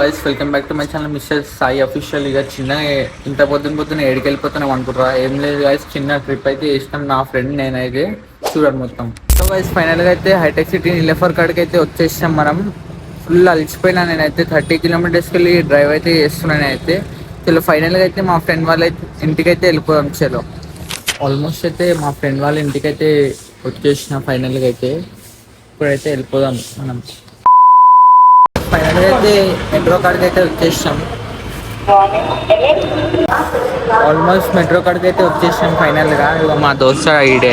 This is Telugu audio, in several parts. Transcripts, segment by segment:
Guys welcome back to my channel mister Sai official. ఇక చిన్న ఇంత పొద్దున ఏడికి వెళ్ళిపోతున్నాం అనుకుంటారా? ఏం లేదు గైస్, చిన్న ట్రిప్ అయితే వేసినాం నా ఫ్రెండ్ నేనైతే. చూడండి మొత్తం. సో గైస్ ఫైనల్గా అయితే హైటెక్ సిటీ నిలఫర్ కాడికి అయితే వచ్చేసాం మనం. ఫుల్ అలసిపోయినా నేనైతే. 30 కిలోమీటర్స్కి వెళ్ళి డ్రైవ్ అయితే చేస్తున్నాను అయితే. చలో ఫైనల్గా అయితే మా ఫ్రెండ్ వాళ్ళ ఇంటికైతే వెళ్ళిపోదాం. చలో ఆల్మోస్ట్ అయితే మా ఫ్రెండ్ వాళ్ళ ఇంటికైతే వచ్చేసిన ఫైనల్గా అయితే. ఇప్పుడైతే వెళ్ళిపోదాం మనం. ఫైనల్గా అయితే మెట్రో కాడికి అయితే వచ్చేసాం. ఆల్మోస్ట్ మెట్రో కాడికి అయితే వచ్చేసాం ఫైనల్గా. ఇక మా దోస్తు ఈడే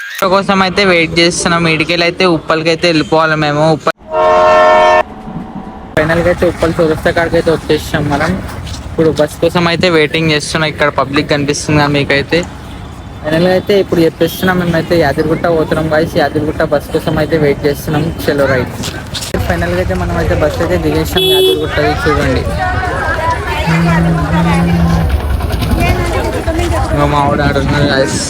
మెట్రో కోసం అయితే వెయిట్ చేస్తున్నాం. ఇడికెళ్ళి అయితే ఉప్పల్కి అయితే వెళ్ళిపోవాలి మేము. ఫైనల్గా అయితే ఉప్పల్ చౌరస్తా కాడికి అయితే వచ్చేసాం మనం. ఇప్పుడు బస్ కోసం అయితే వెయిటింగ్ చేస్తున్నాం. ఇక్కడ పబ్లిక్ కనిపిస్తుంది మీకైతే. ఫైనల్గా అయితే ఇప్పుడు చెప్పేస్తున్నాం మేమైతే యాదగిరిగుట్ట పోతున్నాం గాయ్స్. యాదగిరిగుట్ట బస్ కోసం అయితే వెయిట్ చేస్తున్నాం. చలో రైట్. ఫైనల్గా అయితే మనం అయితే బస్ అయితే దిగేసాం యాదగిరిగుట్టది. చూడండి మా ఆవిడ ఆడున్నారు గాయ్స్.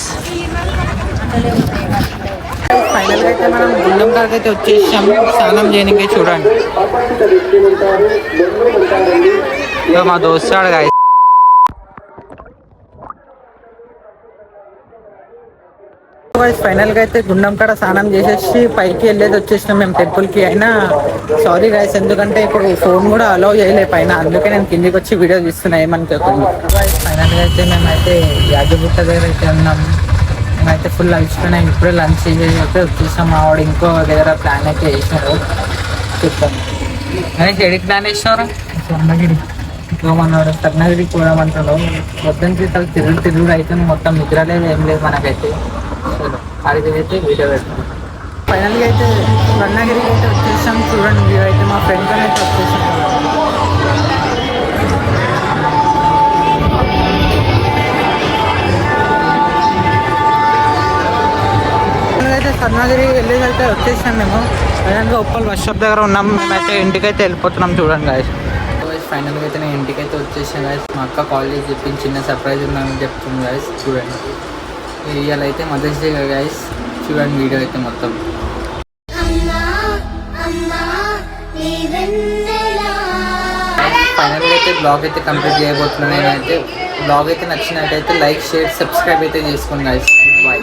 ఫైనల్గా అయితే మనం గుండం కాడికి అయితే వచ్చేసాం స్నానం చేయడానికి. చూడండి మా దోస్తాడు గాయ్స్. ఫైనల్గా అయితే గుండం కాడ స్నానం చేసేసి పైకి వెళ్ళేది వచ్చేసినాం మేము టెంపుల్కి. అయినా సారీ గాయస్, ఎందుకంటే ఇప్పుడు ఫోన్ కూడా అలౌ చేయలే పైన, అందుకే నేను కిందికి వచ్చి వీడియో తీస్తున్నా. ఏమనుకోకుండా ఫైనల్గా అయితే మేమైతే యాదగిరిగుట్ట దగ్గర అయితే ఉన్నాం. మేమైతే ఫుల్ అలసిపోయినాం. ఇప్పుడే లంచ్ చేసేసి అయితే వచ్చేసాం. మా వాడు ఇంకో దగ్గర ప్లాన్ అయితే వేసినారు. చెప్తాను నేను ఎడికి ప్లాన్ వేసినారు. స్వర్ణగిరి మనవాడు స్వర్ణగిరికి పోదామంటాడు. పొద్దున్నకి తిరుగుడు అయితే మొత్తం నిద్ర లేదు, ఏం లేదు మనకైతే. అది అయితే వీడియో పెడతాం. ఫైనల్గా అయితే స్వర్ణగిరికి అయితే వచ్చేసాం. చూడండి వీడియో అయితే మా ఫ్రెండ్తో అయితే వచ్చేసాం. అయితే స్వర్ణగిరి వెళ్ళేదైతే వచ్చేసాం మేము. ఫైనల్గా ఉప్పల్ బస్ స్టాప్ దగ్గర ఉన్నాం. మేమైతే ఇంటికైతే వెళ్ళిపోతున్నాం. చూడండి గాయస్. ఫైనల్గా అయితే నేను ఇంటికైతే వచ్చేసాను గాయస్. మా అక్క కాల్ చేసి చెప్పింది చిన్న సర్ప్రైజ్ ఉందని చెప్తుంది గాయస్. చూడండి ఇవాళ అయితే మదర్స్ డే గాయస్. చూడండి వీడియో అయితే మొత్తం. ఫైనల్గా అయితే బ్లాగ్ అయితే కంప్లీట్ చేయబోతున్నాను నేనైతే. బ్లాగ్ అయితే నచ్చినట్టయితే లైక్, షేర్, సబ్స్క్రైబ్ అయితే చేసుకోండి గాయస్. బాయ్.